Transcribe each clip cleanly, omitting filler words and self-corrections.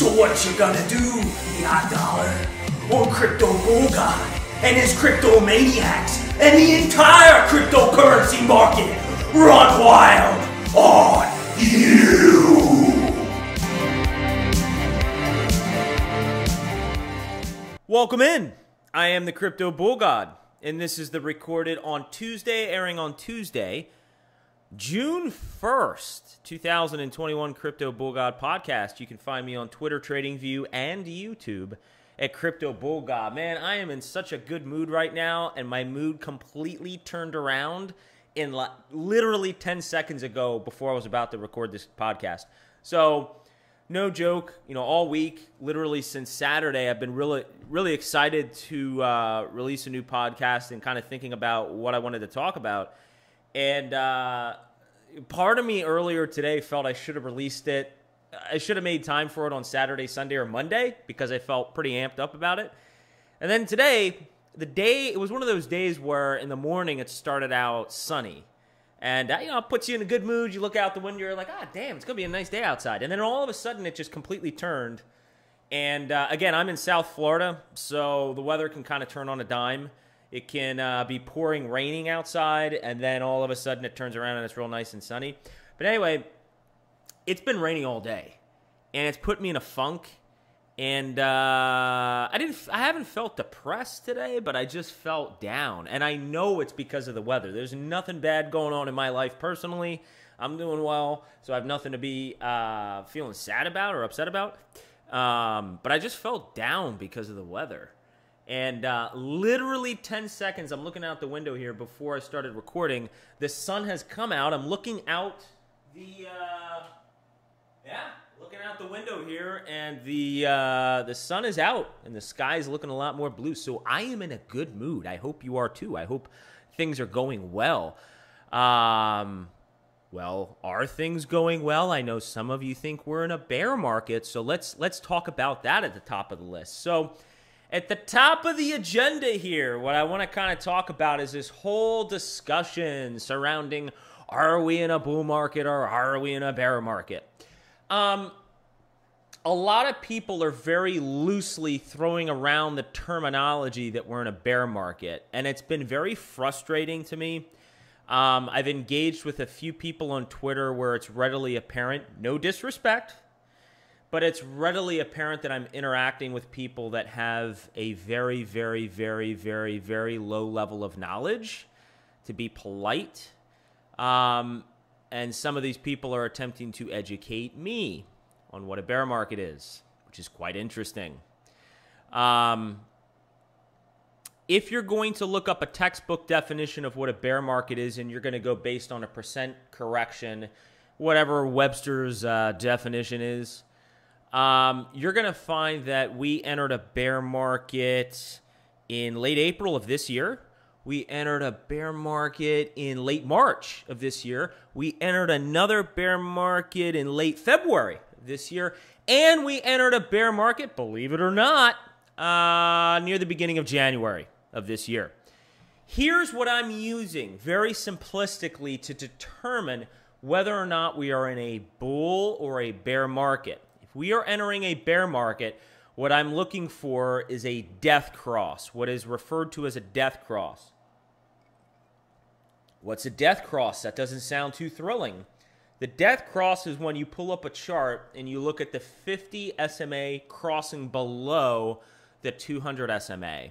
So what you gonna do, yacht dollar? Or crypto bull guy and his crypto maniacs and the entire cryptocurrency market run wild on you? Welcome in. I am the Crypto Bull God, and this is the recorded on Tuesday, airing on Tuesday, June 1st, 2021 Crypto Bull God podcast. You can find me on Twitter, TradingView, and YouTube at Crypto Bull God. Man, I am in such a good mood right now, and my mood completely turned around in literally 10 seconds ago before I was about to record this podcast. So, no joke, all week, literally since Saturday, I've been really excited to release a new podcast and kind of thinking about what I wanted to talk about. And part of me earlier today felt I should have released it. I should have made time for it on Saturday, Sunday, or Monday because I felt pretty amped up about it. And then today, it was one of those days where in the morning it started out sunny. And, it puts you in a good mood. You look out the window, you're like, damn, it's going to be a nice day outside. And then all of a sudden it just completely turned. And, again, I'm in South Florida, so the weather can kind of turn on a dime. It can be pouring, raining outside, and then all of a sudden it turns around and it's real nice and sunny. But anyway, it's been raining all day, and it's put me in a funk. And I haven't felt depressed today, but I just felt down. And I know it's because of the weather. There's nothing bad going on in my life personally. I'm doing well, so I have nothing to be feeling sad about or upset about. But I just felt down because of the weather. And literally 10 seconds, I'm looking out the window here before I started recording. The sun has come out. I'm looking out looking out the window here, and the sun is out, and the sky is looking a lot more blue. So I am in a good mood. I hope you are too. I hope things are going well. Well, are things going well? I know some of you think we're in a bear market, so let's talk about that at the top of the list. So at the top of the agenda here, what I want to kind of talk about is this whole discussion surrounding, are we in a bull market or are we in a bear market? A lot of people are very loosely throwing around the terminology that we're in a bear market, and it's been very frustrating to me. I've engaged with a few people on Twitter where it's readily apparent, no disrespect, but it's readily apparent that I'm interacting with people that have a very, very, very, very, very low level of knowledge, to be polite. And some of these people are attempting to educate me on what a bear market is, which is quite interesting. If you're going to look up a textbook definition of what a bear market is, and you're going to go based on a percent correction, whatever Webster's definition is, you're going to find that we entered a bear market in late April of this year. We entered a bear market in late March of this year. We entered another bear market in late February of this year. And we entered a bear market, believe it or not, near the beginning of January of this year. Here's what I'm using very simplistically to determine whether or not we are in a bull or a bear market. If we are entering a bear market, what I'm looking for is a death cross, what is referred to as a death cross. What's a death cross? That doesn't sound too thrilling. The death cross is when you pull up a chart and you look at the 50 SMA crossing below the 200 SMA.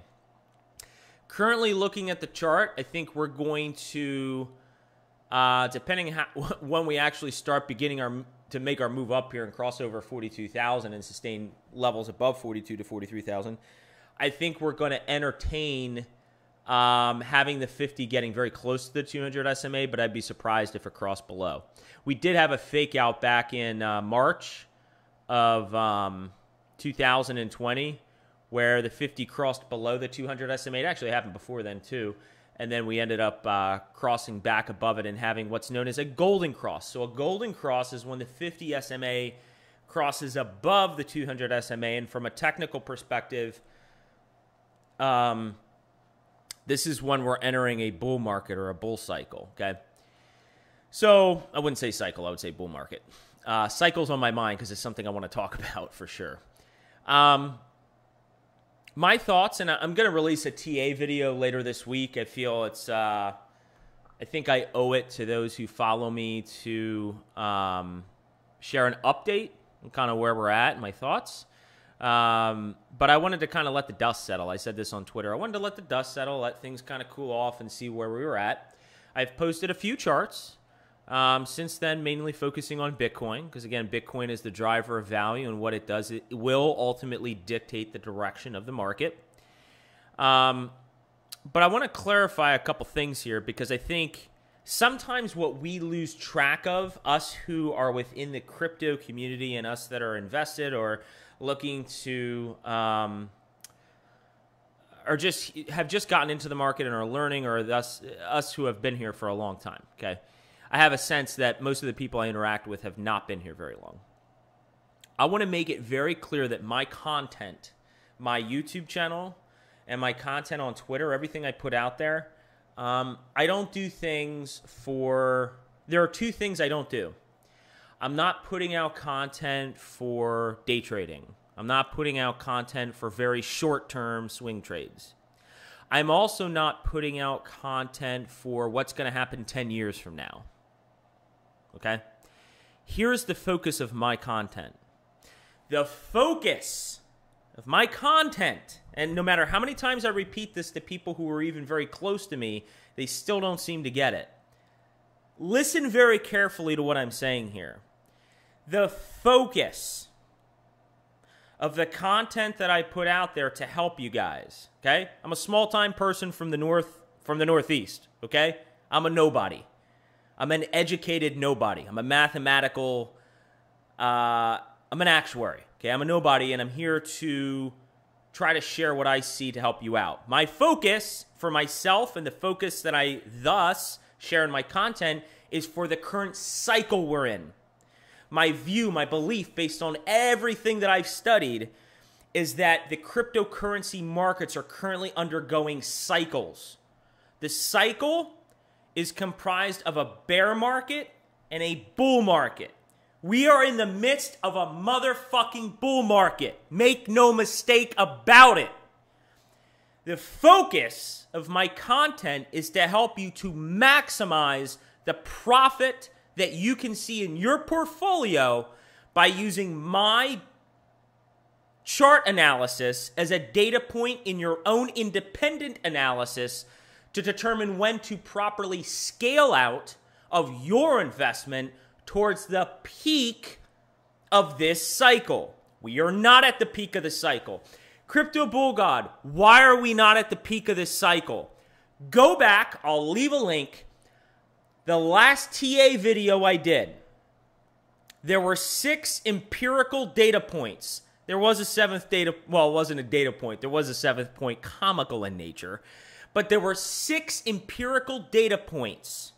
Currently looking at the chart, I think we're going to, depending when we actually start beginning to make our move up here and cross over 42,000 and sustain levels above 42 to 43,000, I think we're going to entertain having the 50 getting very close to the 200 SMA, but I'd be surprised if it crossed below. We did have a fake out back in March of 2020 where the 50 crossed below the 200 SMA. It actually happened before then too. And then we ended up crossing back above it and having what's known as a golden cross. So a golden cross is when the 50 SMA crosses above the 200 SMA. And from a technical perspective, this is when we're entering a bull market or a bull cycle, okay? So I wouldn't say cycle, I would say bull market. cycles on my mind because it's something I want to talk about for sure. My thoughts, and I'm going to release a TA video later this week. I feel it's, I think I owe it to those who follow me to share an update on kind of where we're at and my thoughts. But I wanted to kind of let the dust settle. I said this on Twitter. I wanted to let the dust settle, let things kind of cool off and see where we were at. I've posted a few charts since then, mainly focusing on Bitcoin, because again, Bitcoin is the driver of value, and what it does, it will ultimately dictate the direction of the market. But I want to clarify a couple things here, because I think sometimes what we lose track of, us who are within the crypto community and us that are invested or looking to or just have just gotten into the market and are learning, or us who have been here for a long time, okay? I have a sense that most of the people I interact with have not been here very long. I want to make it very clear that my content, my YouTube channel, and my content on Twitter, everything I put out there, I don't do things for... There are two things I don't do. I'm not putting out content for day trading. I'm not putting out content for very short-term swing trades. I'm also not putting out content for what's going to happen 10 years from now. Okay? Here's the focus of my content. The focus of my content, and no matter how many times I repeat this to people who are even very close to me, they still don't seem to get it. Listen very carefully to what I'm saying here. The focus of the content that I put out there to help you guys, okay? I'm a small-time person from the Northeast, okay? I'm a nobody. I'm an educated nobody. I'm a mathematical, I'm an actuary, okay? I'm a nobody, and I'm here to try to share what I see to help you out. My focus for myself, and the focus that I thus share in my content, is for the current cycle we're in. My view, my belief, based on everything that I've studied, is that the cryptocurrency markets are currently undergoing cycles. The cycle is comprised of a bear market and a bull market. We are in the midst of a motherfucking bull market. Make no mistake about it. The focus of my content is to help you to maximize the profit that you can see in your portfolio by using my chart analysis as a data point in your own independent analysis to determine when to properly scale out of your investment towards the peak of this cycle. We are not at the peak of the cycle. Crypto Bull God, why are we not at the peak of this cycle? Go back, I'll leave a link. The last TA video I did, there were 6 empirical data points. There was a 7th data, well, it wasn't a data point. There was a 7th point, comical in nature. But there were 6 empirical data points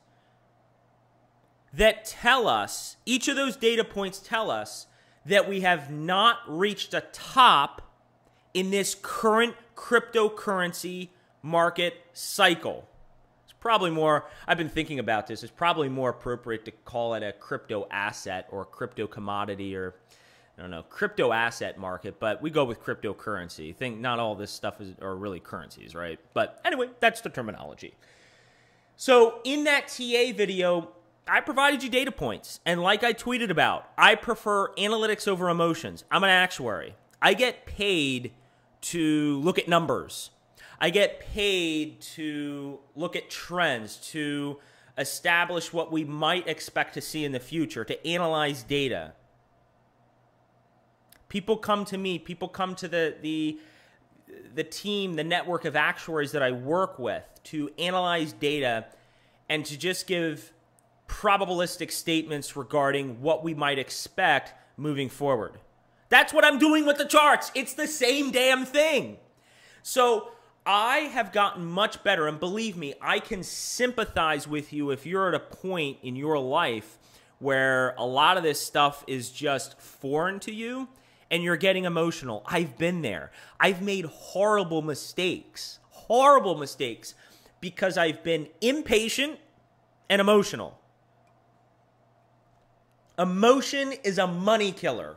that tell us, each of those data points tell us that we have not reached a top in this current cryptocurrency market cycle. Probably more, I've been thinking about this, it's probably more appropriate to call it a crypto asset or crypto commodity, or I don't know, crypto asset market, but we go with cryptocurrency. I think not all this stuff are really currencies, right? But anyway, that's the terminology. So in that TA video, I provided you data points, and like I tweeted about, I prefer analytics over emotions. I'm an actuary. I get paid to look at numbers. I get paid to look at trends, to establish what we might expect to see in the future, to analyze data. People come to me, people come to the team, the network of actuaries that I work with to analyze data and to just give probabilistic statements regarding what we might expect moving forward. That's what I'm doing with the charts. It's the same damn thing. So I have gotten much better, and believe me, I can sympathize with you if you're at a point in your life where a lot of this stuff is just foreign to you and you're getting emotional. I've been there. I've made horrible mistakes because I've been impatient and emotional. Emotion is a money killer.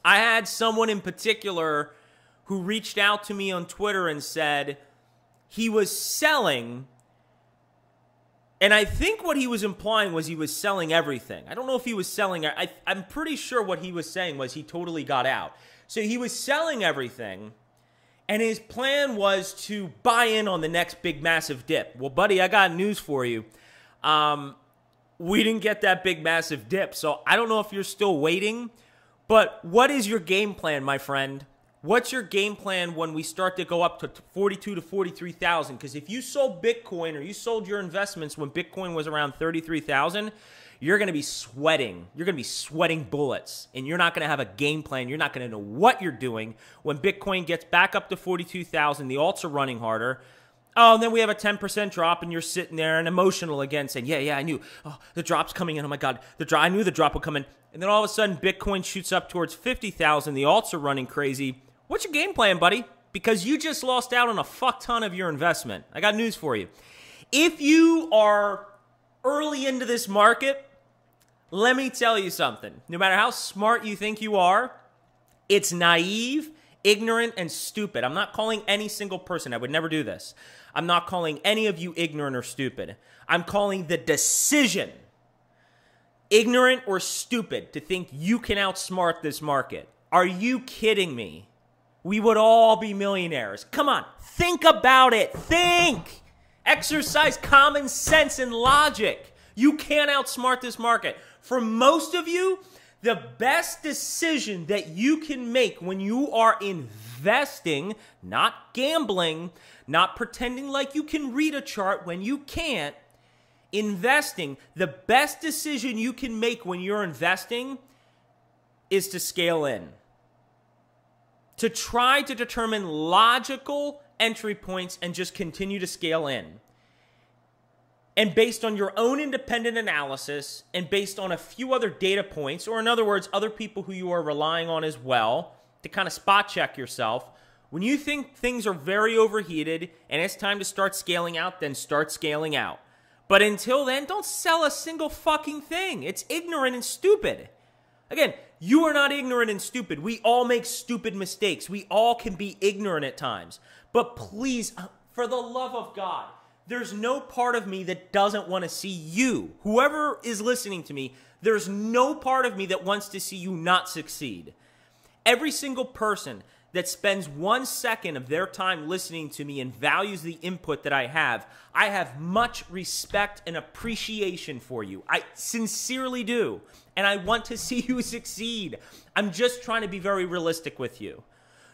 I had someone in particular who reached out to me on Twitter and said he was selling, and I think what he was implying was he was selling everything. I don't know if he was selling. I'm pretty sure what he was saying was he totally got out. So he was selling everything, and his plan was to buy in on the next big massive dip. Well, buddy, I got news for you. We didn't get that big massive dip, so I don't know if you're still waiting, but what is your game plan, my friend? What's your game plan when we start to go up to 42 to 43,000? Because if you sold Bitcoin or you sold your investments when Bitcoin was around 33,000, you're going to be sweating. You're going to be sweating bullets, and you're not going to have a game plan. You're not going to know what you're doing. When Bitcoin gets back up to 42,000, the alts are running harder. Oh, and then we have a 10% drop, and you're sitting there and emotional again saying, yeah, I knew. Oh, the drop's coming in. Oh, my God. I knew the drop would come in. And then all of a sudden, Bitcoin shoots up towards 50,000. The alts are running crazy. What's your game plan, buddy? Because you just lost out on a fuck ton of your investment. I got news for you. If you are early into this market, let me tell you something. No matter how smart you think you are, it's naive, ignorant, and stupid. I'm not calling any single person. I would never do this. I'm not calling any of you ignorant or stupid. I'm calling the decision ignorant or stupid to think you can outsmart this market. Are you kidding me? We would all be millionaires. Come on, think about it. Think. Exercise common sense and logic. You can't outsmart this market. For most of you, the best decision that you can make when you are investing, not gambling, not pretending like you can read a chart when you can't, investing, the best decision you can make when you're investing is to scale in. To try to determine logical entry points and just continue to scale in. And based on your own independent analysis and based on a few other data points, or in other words, other people who you are relying on as well, to kind of spot check yourself, when you think things are very overheated and it's time to start scaling out, then start scaling out. But until then, don't sell a single fucking thing. It's ignorant and stupid. Again, you are not ignorant and stupid. We all make stupid mistakes. We all can be ignorant at times. But please, for the love of God, there's no part of me that doesn't want to see you. Whoever is listening to me, there's no part of me that wants to see you not succeed. Every single person that spends 1 second of their time listening to me and values the input that I have much respect and appreciation for you. I sincerely do. And I want to see you succeed. I'm just trying to be very realistic with you.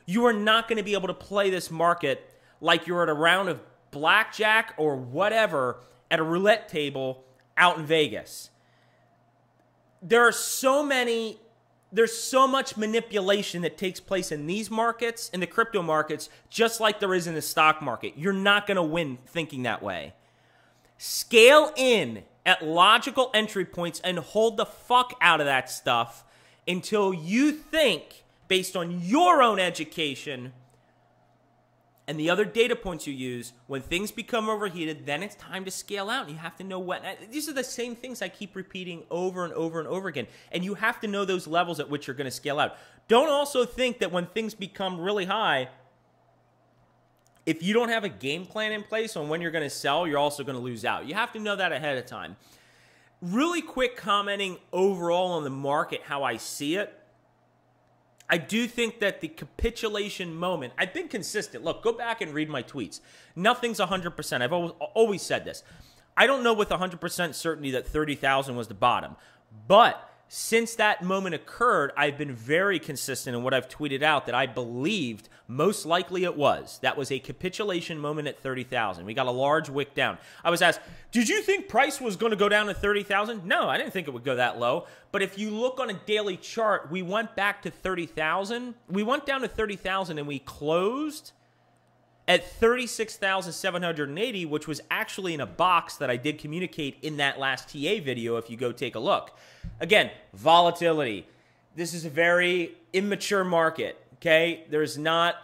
You are not going to be able to play this market like you're at a round of blackjack or whatever at a roulette table out in Vegas. There's so much manipulation that takes place in these markets, in the crypto markets, just like there is in the stock market. You're not going to win thinking that way. Scale in at logical entry points and hold the fuck out of that stuff until you think, based on your own education and the other data points you use, when things become overheated, then it's time to scale out. And you have to know what. These are the same things I keep repeating over and over and over again. And you have to know those levels at which you're going to scale out. Don't also think that when things become really high, if you don't have a game plan in place on when you're going to sell, you're also going to lose out. You have to know that ahead of time. Really quick commenting overall on the market, how I see it. I do think that the capitulation moment, I've been consistent. Look, go back and read my tweets. Nothing's 100%. I've always said this. I don't know with 100% certainty that 30,000 was the bottom. But since that moment occurred, I've been very consistent in what I've tweeted out that I believed most likely it was. That was a capitulation moment at 30,000. We got a large wick down. I was asked, did you think price was going to go down to 30,000? No, I didn't think it would go that low. But if you look on a daily chart, we went back to 30,000. We went down to 30,000 and we closed at 36,780, which was actually in a box that I did communicate in that last TA video if you go take a look. Again, volatility. This is a very immature market, okay? There's not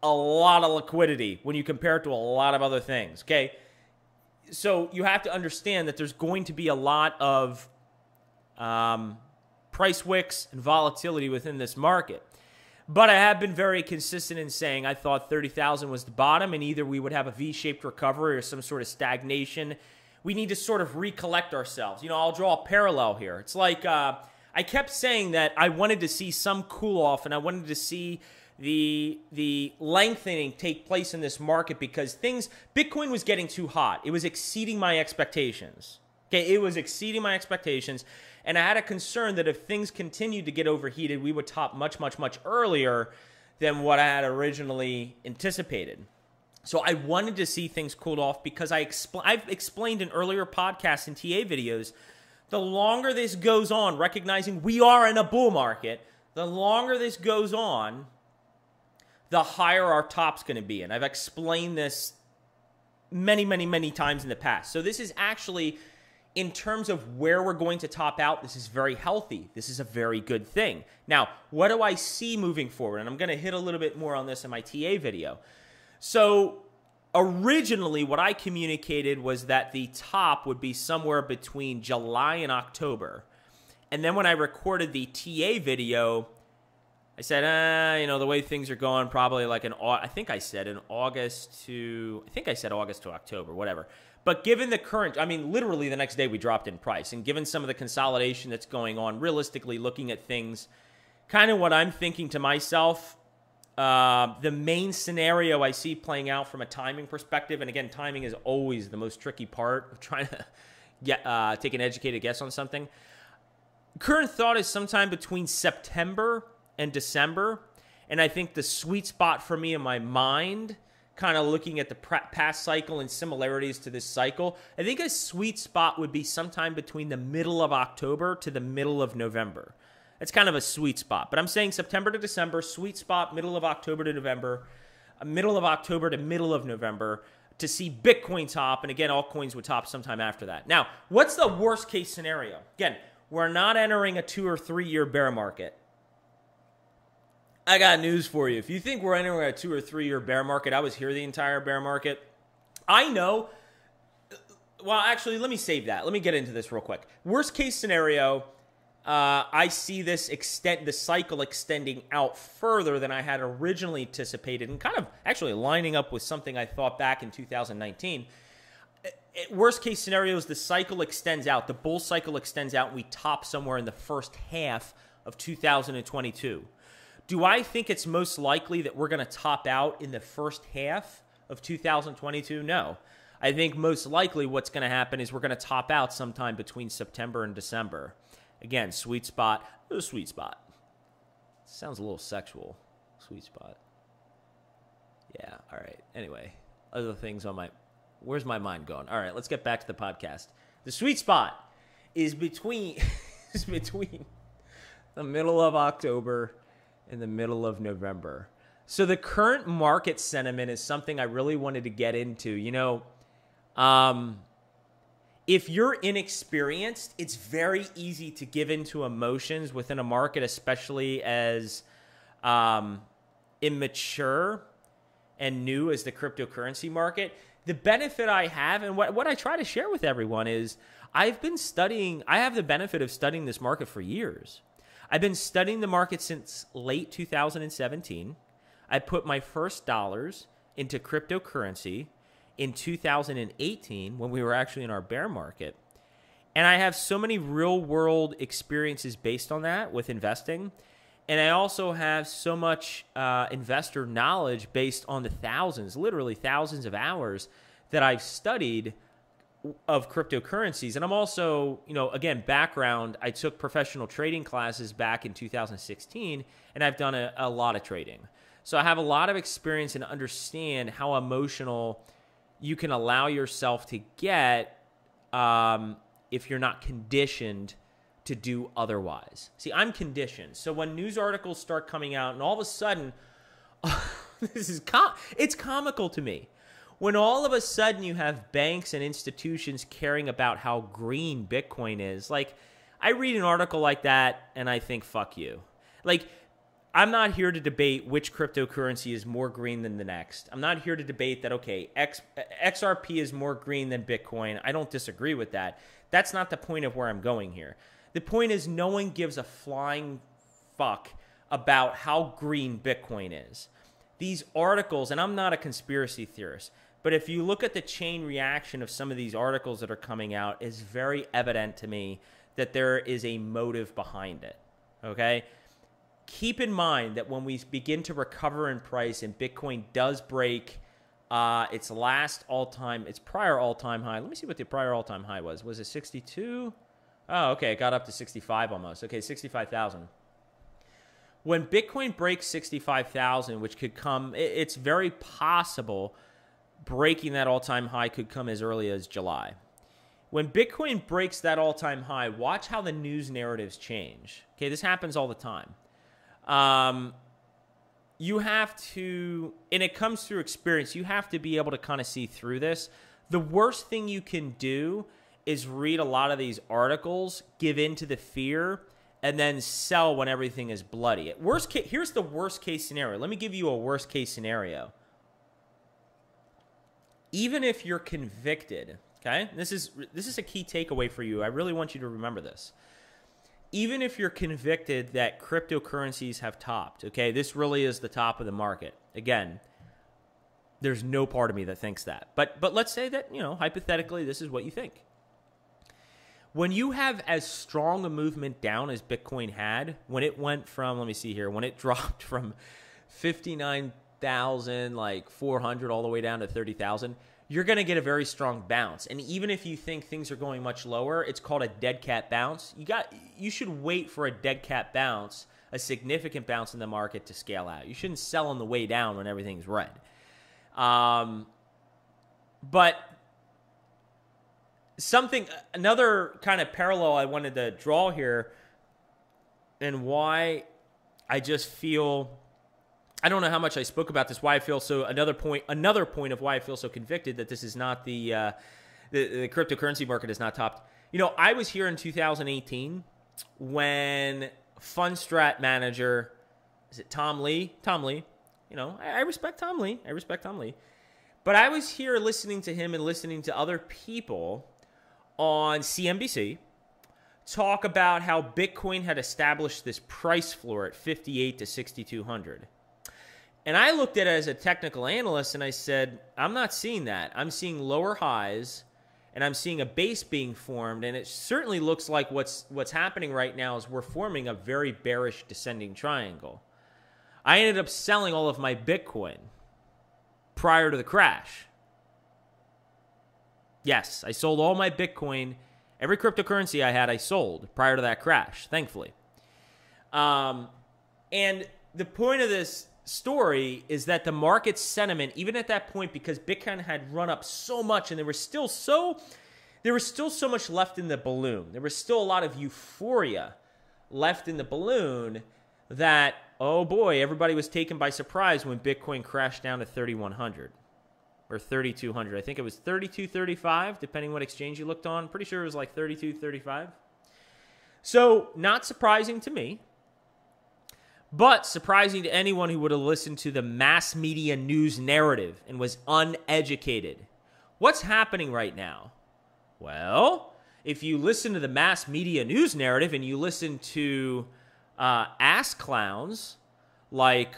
a lot of liquidity when you compare it to a lot of other things, okay? So you have to understand that there's going to be a lot of price wicks and volatility within this market. But I have been very consistent in saying I thought 30,000 was the bottom, and either we would have a V-shaped recovery or some sort of stagnation. We need to sort of recollect ourselves. I'll draw a parallel here. It's like I kept saying that I wanted to see some cool off, and I wanted to see the lengthening take place in this market because Bitcoin was getting too hot. It was exceeding my expectations. Okay, it was exceeding my expectations. And I had a concern that if things continued to get overheated, we would top much, much, much earlier than what I had originally anticipated. So I wanted to see things cooled off because I've explained in earlier podcasts and TA videos, the longer this goes on, recognizing we are in a bull market, the longer this goes on, the higher our top's going to be. And I've explained this many, many, many times in the past. So this is actually, in terms of where we're going to top out, this is very healthy. This is a very good thing. Now, what do I see moving forward? And I'm going to hit a little bit more on this in my TA video. So originally, what I communicated was that the top would be somewhere between July and October. And then when I recorded the TA video, I said, the way things are going, probably like I said August to October, whatever. But given the current, literally the next day we dropped in price. And given some of the consolidation that's going on, realistically looking at things, kind of what I'm thinking to myself, the main scenario I see playing out from a timing perspective, and again, timing is always the most tricky part of trying to take an educated guess on something. Current thought is sometime between September and December, and I think the sweet spot for me in my mind, kind of looking at the past cycle and similarities to this cycle, I think a sweet spot would be sometime between the middle of October to the middle of November. It's kind of a sweet spot, but I'm saying September to December, sweet spot, middle of October to November, middle of October to middle of November to see Bitcoin top, and again, altcoins would top sometime after that. Now, what's the worst case scenario? Again, we're not entering a 2 or 3 year bear market. I got news for you. If you think we're entering a 2 or 3 year bear market, I was here the entire bear market. I know. Well, actually, let me save that. Let me get into this real quick. Worst case scenario, I see the cycle extending out further than I had originally anticipated, and kind of actually lining up with something I thought back in 2019. Worst case scenario is the cycle extends out, the bull cycle extends out, and we top somewhere in the first half of 2022. Do I think it's most likely that we're going to top out in the first half of 2022? No. I think most likely what's going to happen is we're going to top out sometime between September and December. Again, sweet spot. Sweet spot. Sounds a little sexual. Sweet spot. Yeah, all right. Anyway, other things on where's my mind going? All right, let's get back to the podcast. The sweet spot is between the middle of October in the middle of November. So the current market sentiment is something I really wanted to get into. If you're inexperienced, it's very easy to give into emotions within a market, especially as immature and new as the cryptocurrency market. The benefit I have, and what I try to share with everyone is, I have the benefit of studying this market for years. I've been studying the market since late 2017. I put my first dollars into cryptocurrency in 2018 when we were actually in our bear market. And I have so many real-world experiences based on that with investing. And I also have so much investor knowledge based on the literally thousands of hours that I've studied of cryptocurrencies. And I'm also, again, background, I took professional trading classes back in 2016, and I've done a lot of trading. So I have a lot of experience and understand how emotional you can allow yourself to get if you're not conditioned to do otherwise. See, I'm conditioned. So when news articles start coming out and all of a sudden, it's comical to me. When all of a sudden you have banks and institutions caring about how green Bitcoin is, like, I read an article like that and I think, fuck you. Like, I'm not here to debate which cryptocurrency is more green than the next. I'm not here to debate that, okay, XRP is more green than Bitcoin. I don't disagree with that. That's not the point of where I'm going here. The point is no one gives a flying fuck about how green Bitcoin is. These articles, and I'm not a conspiracy theorist, but if you look at the chain reaction of some of these articles that are coming out, it's very evident to me that there is a motive behind it, okay? Keep in mind that when we begin to recover in price and Bitcoin does break its prior all-time high. Let me see what the prior all-time high was. Was it 62? Oh, okay, it got up to 65 almost. Okay, 65,000. When Bitcoin breaks 65,000, which could come, it's very possible breaking that all-time high could come as early as July. When Bitcoin breaks that all-time high, watch how the news narratives change. Okay, this happens all the time. You have to, and it comes through experience, you have to be able to kind of see through this. The worst thing you can do is read a lot of these articles, give in to the fear, and then sell when everything is bloody. Here's the worst case scenario. Let me give you a worst case scenario. Even if you're convicted, okay? This is a key takeaway for you. I really want you to remember this. Even if you're convicted that cryptocurrencies have topped, okay? This really is the top of the market. Again, there's no part of me that thinks that. But let's say that, hypothetically, this is what you think. When you have as strong a movement down as Bitcoin had, when it went from, let me see here, when it dropped from 59,400 all the way down to 30,000, you're going to get a very strong bounce. And even if you think things are going much lower, it's called a dead cat bounce. You should wait for a dead cat bounce, a significant bounce in the market to scale out. You shouldn't sell on the way down when everything's red. But another kind of parallel I wanted to draw here, and why I just feel, I don't know how much I spoke about this, why I feel so, another point of why I feel so convicted that this is not the cryptocurrency market is not topped. I was here in 2018 when Fundstrat manager, is it Tom Lee? Tom Lee. I respect Tom Lee. But I was here listening to him and listening to other people on CNBC talk about how Bitcoin had established this price floor at 58 to 6,200. And I looked at it as a technical analyst and I said, I'm not seeing that. I'm seeing lower highs and I'm seeing a base being formed. And it certainly looks like what's happening right now is we're forming a very bearish descending triangle. I ended up selling all of my Bitcoin prior to the crash. Yes, I sold all my Bitcoin. Every cryptocurrency I had, I sold prior to that crash, thankfully. And the point of this story is that the market sentiment, even at that point, because Bitcoin had run up so much and there was still so much left in the balloon. There was still a lot of euphoria left in the balloon that, oh boy, everybody was taken by surprise when Bitcoin crashed down to 3,100 or 3,200. I think it was 3,235, depending what exchange you looked on. Pretty sure it was like 3,235. So not surprising to me, but surprising to anyone who would have listened to the mass media news narrative and was uneducated. What's happening right now? Well, if you listen to the mass media news narrative and you listen to ass clowns like,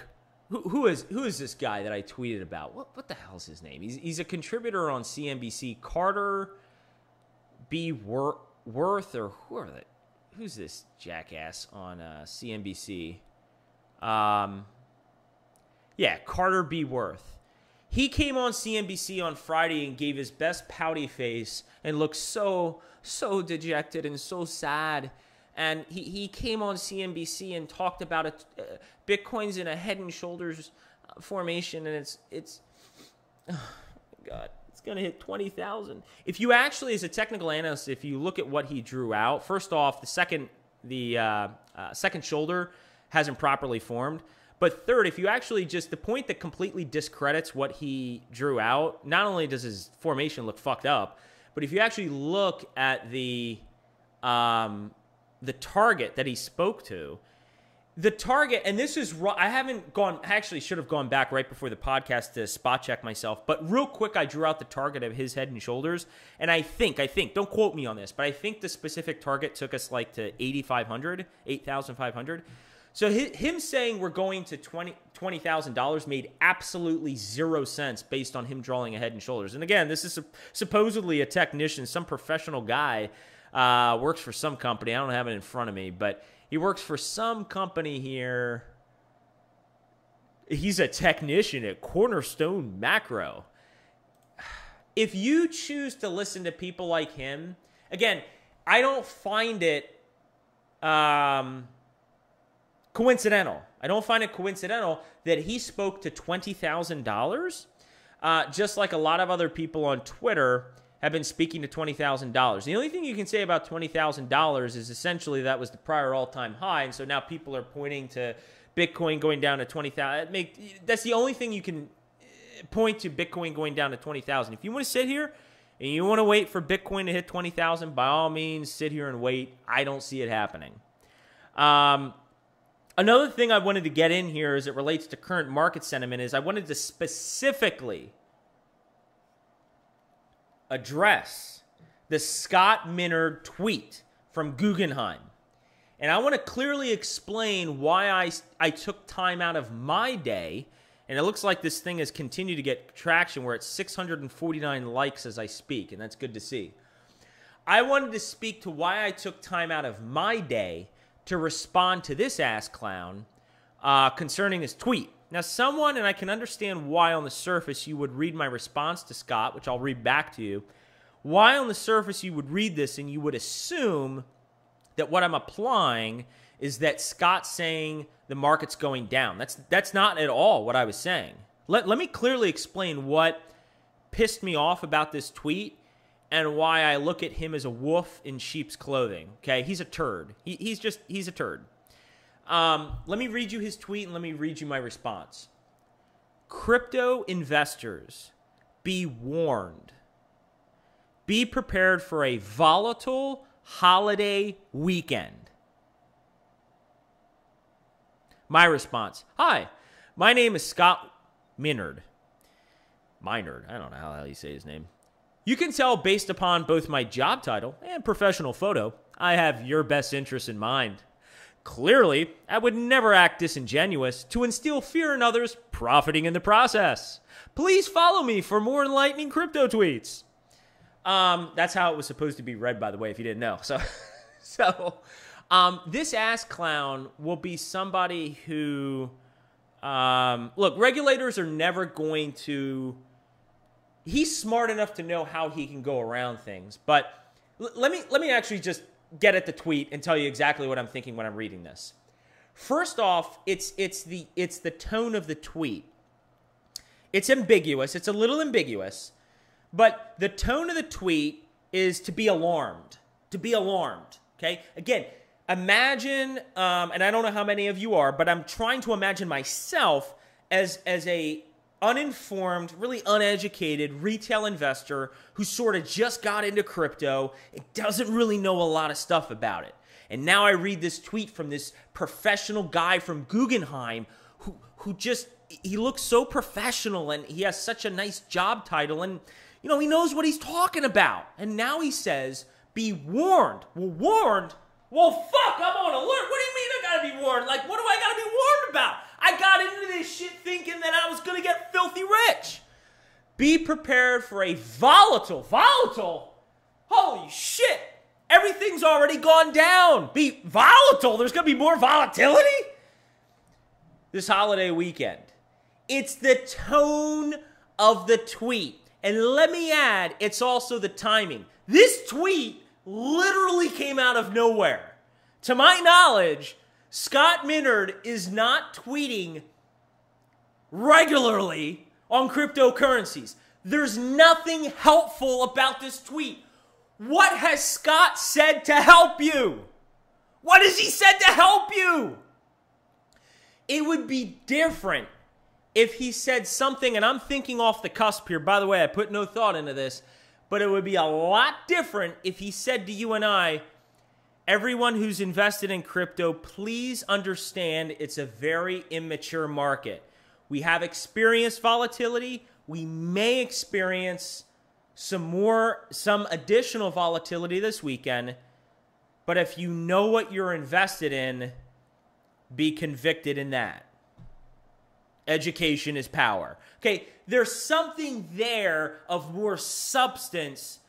who is this guy that I tweeted about? What the hell's his name? He's a contributor on CNBC. Carter B. Worth, or who's this jackass on CNBC? Carter B. Worth. He came on CNBC on Friday and gave his best pouty face and looked so dejected and so sad. And he came on CNBC and talked about it. Bitcoin's in a head and shoulders formation, and it's oh my God, it's gonna hit 20,000. If you actually, as a technical analyst, if you look at what he drew out, first off, the second shoulder hasn't properly formed. But third, if you actually just, the point that completely discredits what he drew out, not only does his formation look fucked up, but if you actually look at the target that he spoke to, the target, and this is, I actually should have gone back right before the podcast to spot check myself, but real quick, I drew out the target of his Head and Shoulders, and I think, don't quote me on this, but I think the specific target took us like to 8,500. So him saying we're going to $20,000 made absolutely zero sense based on him drawing a Head and Shoulders. And again, this is supposedly a technician, some professional guy, works for some company. I don't have it in front of me, but he works for some company here. He's a technician at Cornerstone Macro. If you choose to listen to people like him, again, I don't find it coincidental. I don't find it coincidental that he spoke to $20,000, just like a lot of other people on Twitter have been speaking to $20,000. The only thing you can say about $20,000 is essentially that was the prior all-time high, and so now people are pointing to Bitcoin going down to 20,000. That's the only thing you can point to, Bitcoin going down to 20,000. If you want to sit here and you want to wait for Bitcoin to hit 20,000, by all means, sit here and wait. I don't see it happening. Another thing I wanted to get in here as it relates to current market sentiment is I wanted to specifically address the Scott Minard tweet from Guggenheim. And I want to clearly explain why I took time out of my day, and it looks like this thing has continued to get traction. We're at 649 likes as I speak, and that's good to see. I wanted to speak to why I took time out of my day to respond to this ass clown concerning his tweet. Now, someone, and I can understand why on the surface you would read my response to Scott, which I'll read back to you, why on the surface you would read this and you would assume that what I'm applying is that Scott's saying the market's going down. That's not at all what I was saying. Let me clearly explain what pissed me off about this tweet and why I look at him as a wolf in sheep's clothing. Okay, he's a turd. He's a turd. Let me read you his tweet and let me read you my response. Crypto investors, be warned. Be prepared for a volatile holiday weekend. My response. Hi, my name is Scott Minard. Minard. I don't know how you say his name. You can tell based upon both my job title and professional photo, I have your best interests in mind. Clearly, I would never act disingenuous to instill fear in others, profiting in the process. Please follow me for more enlightening crypto tweets. That's how it was supposed to be read, by the way, if you didn't know. So this ass clown will be somebody who, look, regulators are never going to. He's smart enough to know how he can go around things, but let me actually just get at the tweet and tell you exactly what I'm thinking when I'm reading this. First off, it's the tone of the tweet. It's ambiguous. It's a little ambiguous, but the tone of the tweet is to be alarmed. To be alarmed. Okay. Again, imagine, and I don't know how many of you are, but I'm trying to imagine myself as a uninformed, really uneducated retail investor who sort of just got into crypto and doesn't really know a lot of stuff about it. And now I read this tweet from this professional guy from Guggenheim who just, he looks so professional and he has such a nice job title and, you know, he knows what he's talking about. And now he says, be warned. Well, warned? Well, fuck, I'm on alert. What do you mean I gotta be warned? Like, what do I gotta be warned about? I got into this shit thinking that I was gonna get filthy rich. Be prepared for a volatile? Holy shit. Everything's already gone down. Be volatile? There's gonna be more volatility? This holiday weekend. It's the tone of the tweet. And let me add, it's also the timing. This tweet literally came out of nowhere. To my knowledge, Scott Minard is not tweeting regularly on cryptocurrencies. There's nothing helpful about this tweet. What has Scott said to help you? What has he said to help you? It would be different if he said something, and I'm thinking off the cusp here. By the way, I put no thought into this, but it would be a lot different if he said to you and I, Everyone who's invested in crypto, please understand it's a very immature market. We have experienced volatility. We may experience some additional volatility this weekend. But if you know what you're invested in, be convicted in that. Education is power. Okay, there's something there of more substance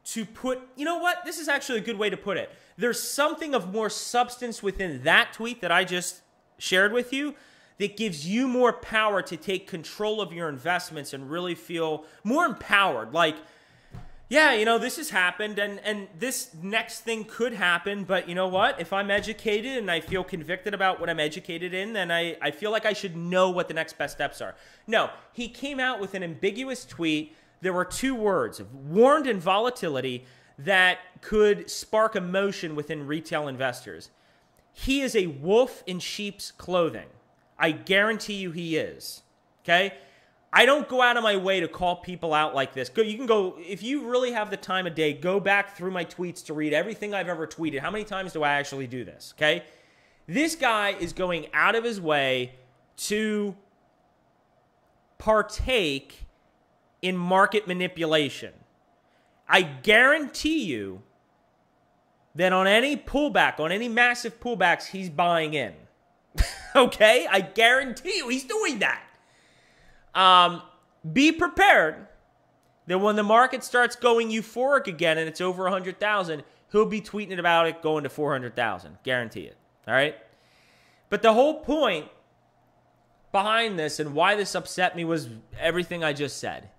to put, you know what? This is actually a good way to put it. There's something of more substance within that tweet that I just shared with you that gives you more power to take control of your investments and really feel more empowered. Like, yeah, you know, this has happened and this next thing could happen, but you know what? If I'm educated and I feel convicted about what I'm educated in, then I feel like I should know what the next best steps are. No, he came out with an ambiguous tweet. There were 2 words, warned in volatility, that could spark emotion within retail investors. He is a wolf in sheep's clothing. I guarantee you he is. Okay? I don't go out of my way to call people out like this. You can go, if you really have the time of day, go back through my tweets to read everything I've ever tweeted. How many times do I actually do this? Okay? This guy is going out of his way to partake in market manipulation. I guarantee you that on any pullback, on any massive pullbacks, he's buying in. Okay? I guarantee you he's doing that. Be prepared that when the market starts going euphoric again and it's over 100,000, he'll be tweeting about it going to 400,000. Guarantee it. All right? But the whole point behind this and why this upset me was everything I just said.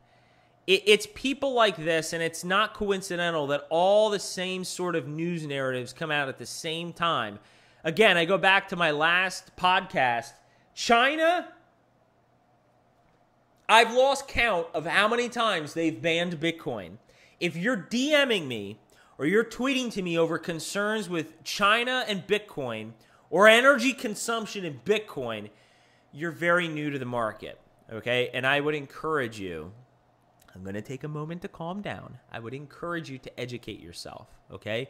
It's people like this, and it's not coincidental that all the same sort of news narratives come out at the same time. Again, I go back to my last podcast. China, I've lost count of how many times they've banned Bitcoin. If you're DMing me or you're tweeting to me over concerns with China and Bitcoin or energy consumption in Bitcoin, you're very new to the market, okay? And I would encourage you, I'm going to take a moment to calm down. I would encourage you to educate yourself, okay?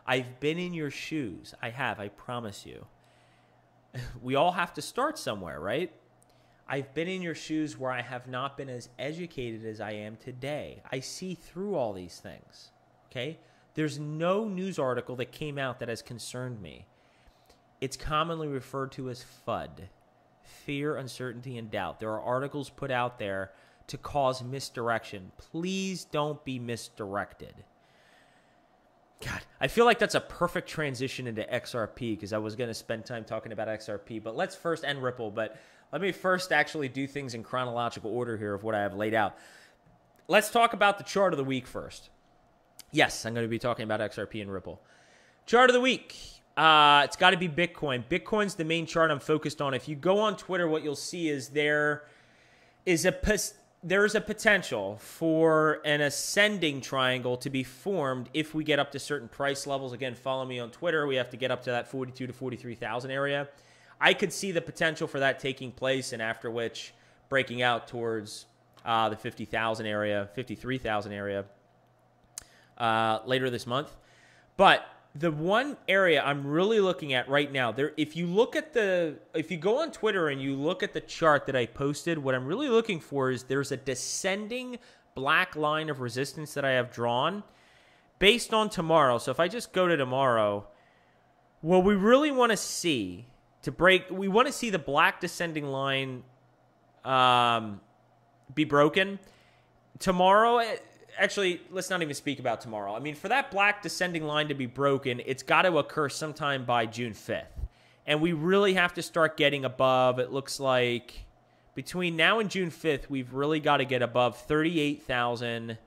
I've been in your shoes. I have, I promise you. We all have to start somewhere, right? I've been in your shoes where I have not been as educated as I am today. I see through all these things, okay? There's no news article that came out that has concerned me. It's commonly referred to as FUD, fear, uncertainty, and doubt. There are articles put out there to cause misdirection. Please don't be misdirected. God, I feel like that's a perfect transition into XRP because I was going to spend time talking about XRP, but let's first end Ripple. But let me first actually do things in chronological order here of what I have laid out. Let's talk about the chart of the week first. Yes, I'm going to be talking about XRP and Ripple. Chart of the week. It's got to be Bitcoin. Bitcoin's the main chart I'm focused on. If you go on Twitter, what you'll see is there is a potential for an ascending triangle to be formed if we get up to certain price levels. Again, follow me on Twitter. We have to get up to that 42 to 43,000 area. I could see the potential for that taking place, and after which breaking out towards the 50,000 area, 53,000 area later this month. But the one area I'm really looking at right now, if you go on Twitter and you look at the chart that I posted, what I'm really looking for is there's a descending black line of resistance that I have drawn based on tomorrow. So if I just go to tomorrow, what we really want to see we want to see the black descending line be broken. Tomorrow, actually, let's not even speak about tomorrow. I mean, for that black descending line to be broken, it's got to occur sometime by June 5th. And we really have to start getting above, it looks like, between now and June 5th, we've really got to get above 38,000.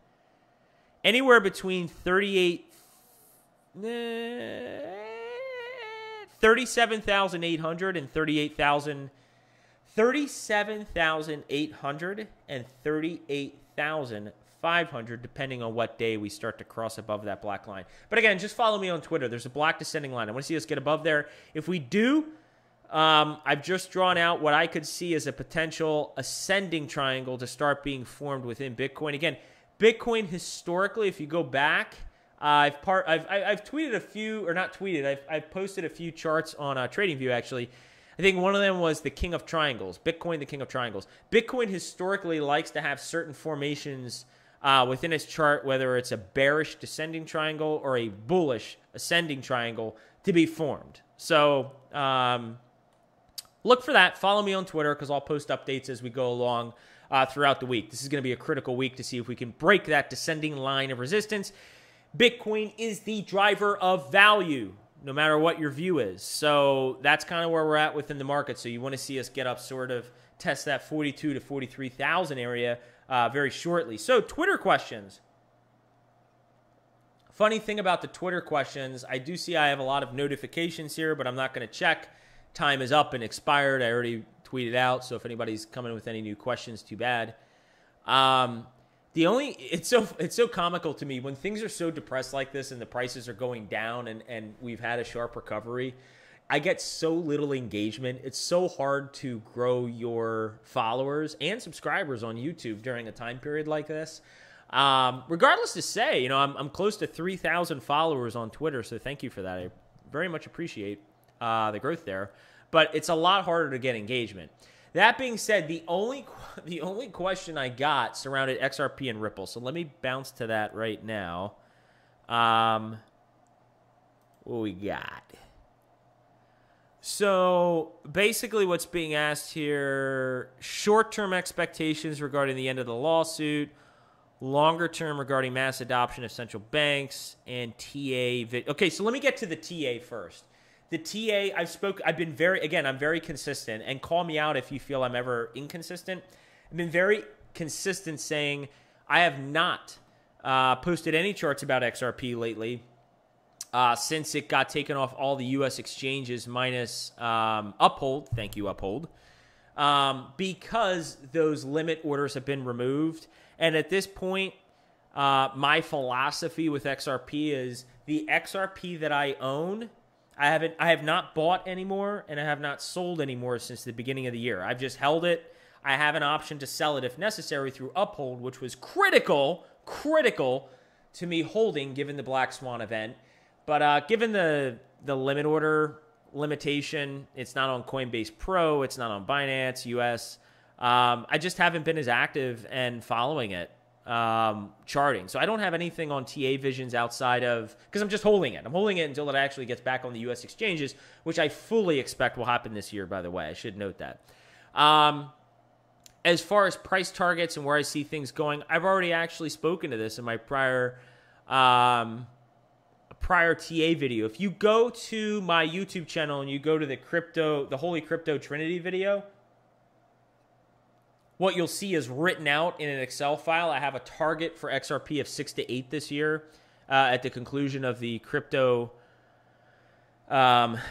Anywhere between 37,800 and 38,000. 37,800 and 38,500, depending on what day we start to cross above that black line. But again, just follow me on Twitter. There's a black descending line. I want to see us get above there. If we do, I've just drawn out what I could see as a potential ascending triangle to start being formed within Bitcoin. Again, Bitcoin historically, if you go back, I've tweeted a few, or not tweeted. I've posted a few charts on TradingView actually. I think one of them was the King of Triangles, Bitcoin, the King of Triangles. Bitcoin historically likes to have certain formations within its chart, whether it's a bearish descending triangle or a bullish ascending triangle, to be formed. So look for that. Follow me on Twitter because I'll post updates as we go along throughout the week. This is going to be a critical week to see if we can break that descending line of resistance. Bitcoin is the driver of value, no matter what your view is. So that's kind of where we're at within the market. So you want to see us get up, sort of test that 42 to 43,000 area very shortly. So Twitter questions. Funny thing about the Twitter questions, I do see I have a lot of notifications here, but I'm not going to check. Time is up and expired. I already tweeted out, so if anybody's coming with any new questions, too bad. It's so comical to me when things are so depressed like this and the prices are going down and we've had a sharp recovery. I get so little engagement. It's so hard to grow your followers and subscribers on YouTube during a time period like this. Regardless to say, I'm close to 3,000 followers on Twitter, so thank you for that. I very much appreciate the growth there. But it's a lot harder to get engagement. That being said, the only question I got surrounded XRP and Ripple. So let me bounce to that right now. What we got? So basically what's being asked here, short-term expectations regarding the end of the lawsuit, longer term regarding mass adoption of central banks, and TA. Okay, so let me get to the TA first. The TA, I'm very consistent, and call me out if you feel I'm ever inconsistent. I've been very consistent saying I have not posted any charts about XRP lately since it got taken off all the U.S. exchanges minus Uphold. Thank you, Uphold. Because those limit orders have been removed. And at this point, my philosophy with XRP is the XRP that I own, I have not bought anymore, and I have not sold anymore since the beginning of the year. I've just held it. I have an option to sell it if necessary through Uphold, which was critical to me holding given the Black Swan event. But given the limit order limitation, it's not on Coinbase Pro, it's not on Binance US. I just haven't been as active and following it, charting. So I don't have anything on TA Visions outside of, because I'm just holding it. I'm holding it until it actually gets back on the U.S. exchanges, which I fully expect will happen this year, by the way. I should note that. As far as price targets and where I see things going, I've already actually spoken to this in my prior TA video. If you go to my YouTube channel and you go to the Holy Crypto Trinity video, what you'll see is written out in an Excel file. I have a target for XRP of 6 to 8 this year at the conclusion of the crypto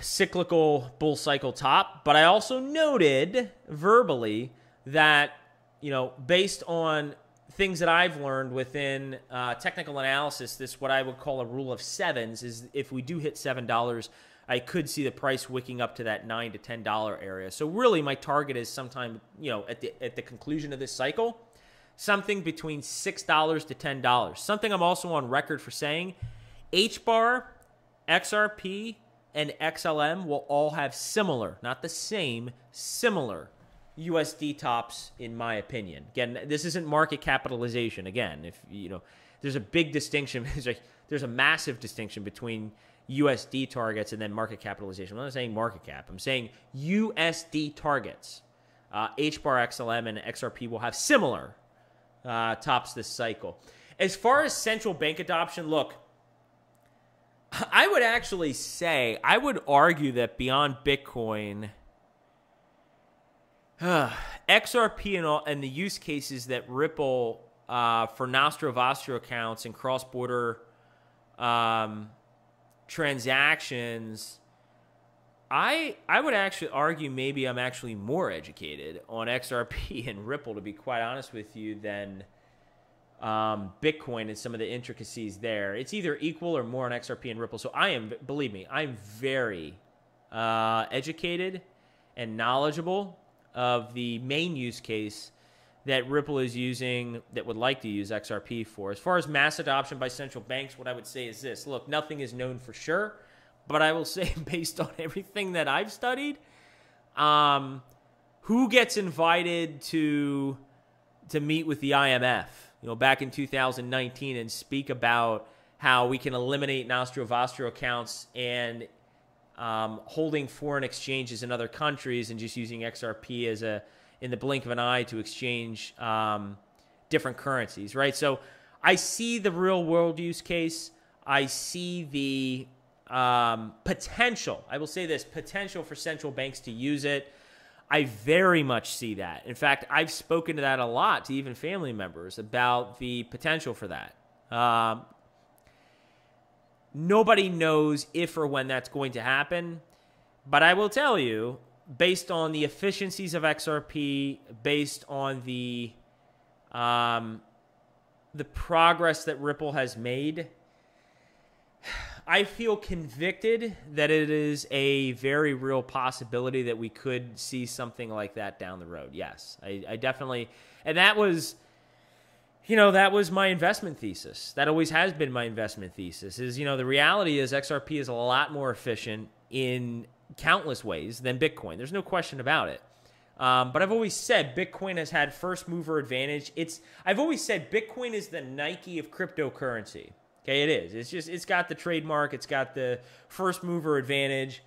cyclical bull cycle top. But I also noted verbally that, based on things that I've learned within technical analysis, this what I would call a rule of sevens is if we do hit $7, I could see the price wicking up to that $9 to $10 area. So really my target is sometime, at the conclusion of this cycle, something between $6 to $10. Something I'm also on record for saying, HBAR, XRP, and XLM will all have similar, not the same, similar USD tops in my opinion. Again, this isn't market capitalization. Again, if there's a big distinction, there's a massive distinction between USD targets and then market capitalization. I'm not saying market cap. I'm saying USD targets. HBAR, XLM, and XRP will have similar tops this cycle. As far as central bank adoption, look, I would actually say, I would argue that beyond Bitcoin, XRP and the use cases that Ripple for Nostro Vostro accounts and cross-border transactions, I would actually argue maybe I'm actually more educated on XRP and Ripple, to be quite honest with you, than Bitcoin and some of the intricacies there. It's either equal or more on XRP and Ripple. So believe me, I'm very educated and knowledgeable of the main use case that Ripple is using, that would like to use XRP for. As far as mass adoption by central banks, what I would say is this. Look, nothing is known for sure, but I will say based on everything that I've studied, who gets invited to meet with the IMF, back in 2019 and speak about how we can eliminate nostro-vostro accounts and holding foreign exchanges in other countries and just using XRP as in the blink of an eye to exchange different currencies, right? So I see the real world use case. I see the potential. I will say this, potential for central banks to use it. I very much see that. In fact, I've spoken to that a lot to even family members about the potential for that. Nobody knows if or when that's going to happen, but I will tell you, based on the efficiencies of XRP, based on the progress that Ripple has made, I feel convicted that it is a very real possibility that we could see something like that down the road. Yes, I definitely, and that was my investment thesis. That always has been my investment thesis is, the reality is XRP is a lot more efficient in countless ways than Bitcoin. There's no question about it. But I've always said Bitcoin has had first mover advantage. I've always said Bitcoin is the Nike of cryptocurrency. Okay, it is. It's got the trademark. It's got the first mover advantage.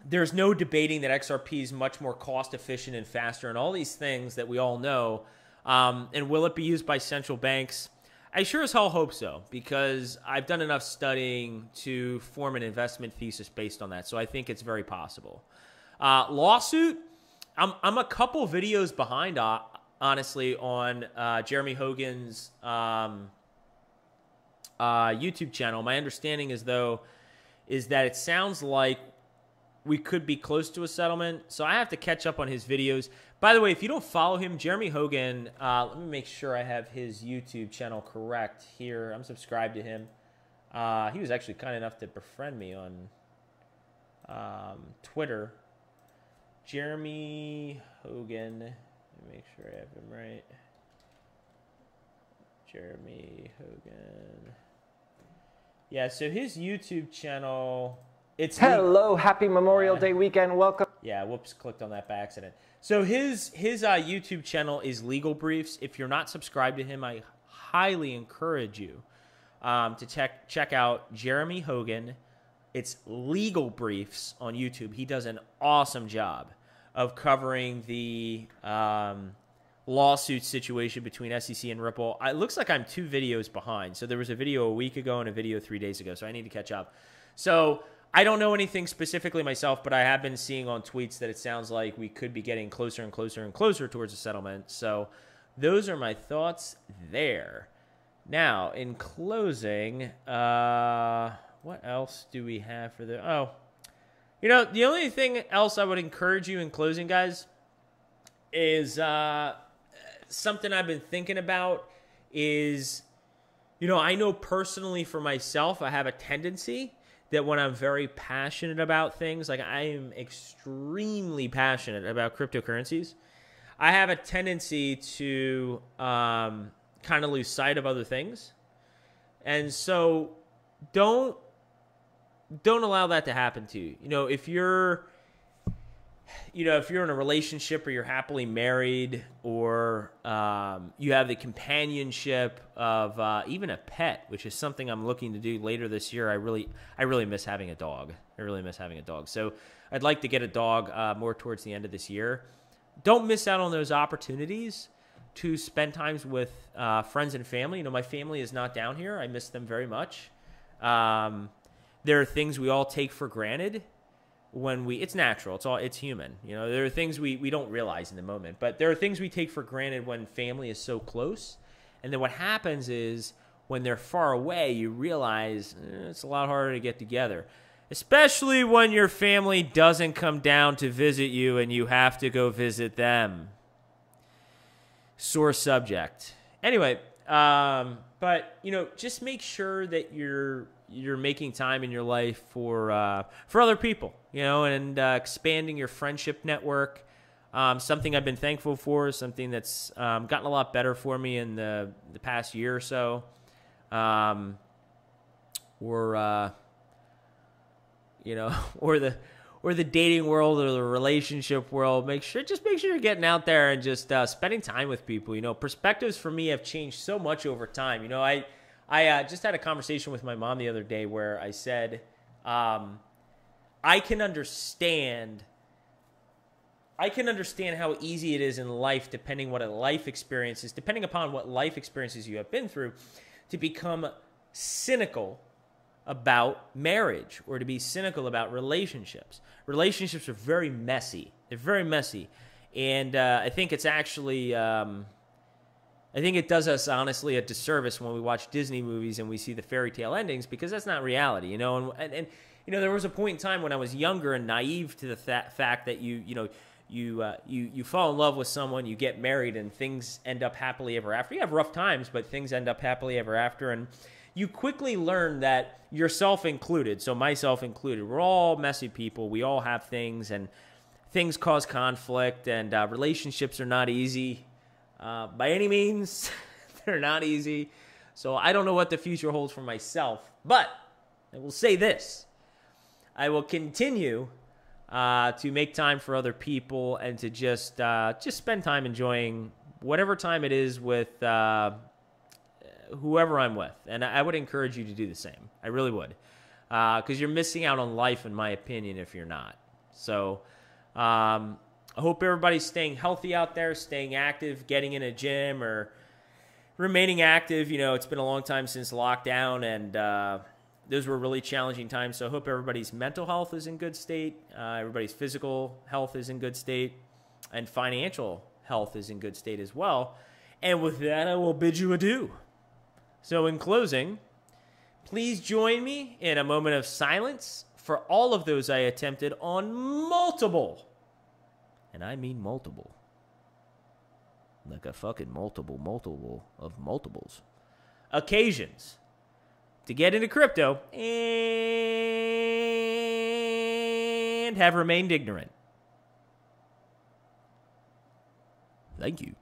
There's no debating that XRP is much more cost efficient and faster and all these things that we all know. And will it be used by central banks? I sure as hell hope so, because I've done enough studying to form an investment thesis based on that. So I think it's very possible. Lawsuit, I'm a couple videos behind, honestly, on Jeremy Hogan's YouTube channel. My understanding is that it sounds like we could be close to a settlement, so I have to catch up on his videos. By the way, if you don't follow him, Jeremy Hogan, let me make sure I have his YouTube channel correct here. I'm subscribed to him. He was actually kind enough to befriend me on Twitter. Jeremy Hogan. Let me make sure I have him right. Jeremy Hogan. Yeah, so his YouTube channel... Hello, happy Memorial Day weekend. Welcome. Yeah, whoops, clicked on that by accident. So his YouTube channel is Legal Briefs. If you're not subscribed to him, I highly encourage you to check out Jeremy Hogan. It's Legal Briefs on YouTube. He does an awesome job of covering the lawsuit situation between SEC and Ripple. It looks like I'm 2 videos behind. So there was a video a week ago and a video 3 days ago. So I need to catch up. So I don't know anything specifically myself, but I have been seeing on tweets that it sounds like we could be getting closer and closer and closer towards a settlement. So those are my thoughts there. Now, in closing, what else do we have for the... Oh, the only thing else I would encourage you in closing, guys, is something I've been thinking about is, I know personally for myself, I have a tendency that when I'm very passionate about things, like I am extremely passionate about cryptocurrencies, I have a tendency to kind of lose sight of other things. And so don't allow that to happen to you. If you're in a relationship or you're happily married or you have the companionship of even a pet, which is something I'm looking to do later this year. I really miss having a dog. So I'd like to get a dog more towards the end of this year. Don't miss out on those opportunities to spend times with friends and family. My family is not down here. I miss them very much. There are things we all take for granted when it's natural. It's human. There are things we don't realize in the moment, but there are things we take for granted when family is so close. And then what happens is when they're far away, you realize it's a lot harder to get together, especially when your family doesn't come down to visit you and you have to go visit them. Sore subject. Anyway, but just make sure that you're making time in your life for other people, and expanding your friendship network. something I've been thankful for, something that's gotten a lot better for me in the past year or so. Or the dating world or the relationship world. Make sure you're getting out there and just spending time with people. Perspectives for me have changed so much over time. I just had a conversation with my mom the other day where I said, I can understand how easy it is in life, depending upon what life experiences you have been through, to become cynical about marriage or to be cynical about relationships. Relationships are very messy. They're very messy. And I think it's actually, I think it does us honestly a disservice when we watch Disney movies and we see the fairy tale endings, because that's not reality, And there was a point in time when I was younger and naive to the fact that you fall in love with someone, you get married, and things end up happily ever after. You have rough times, but things end up happily ever after. And you quickly learn that, yourself included, so myself included, we're all messy people. We all have things, and things cause conflict, and relationships are not easy. By any means, they're not easy. So I don't know what the future holds for myself, but I will say this. I will continue to make time for other people and to just spend time enjoying whatever time it is with whoever I'm with. And I would encourage you to do the same. I really would. Because you're missing out on life, in my opinion, if you're not. So I hope everybody's staying healthy out there, staying active, getting in a gym, or remaining active. It's been a long time since lockdown, and those were really challenging times. So I hope everybody's mental health is in good state, everybody's physical health is in good state, and financial health is in good state as well. And with that, I will bid you adieu. So in closing, please join me in a moment of silence for all of those I attempted on multiple, and I mean multiple, like a fucking multiple of multiples, occasions to get into crypto and have remained ignorant. Thank you.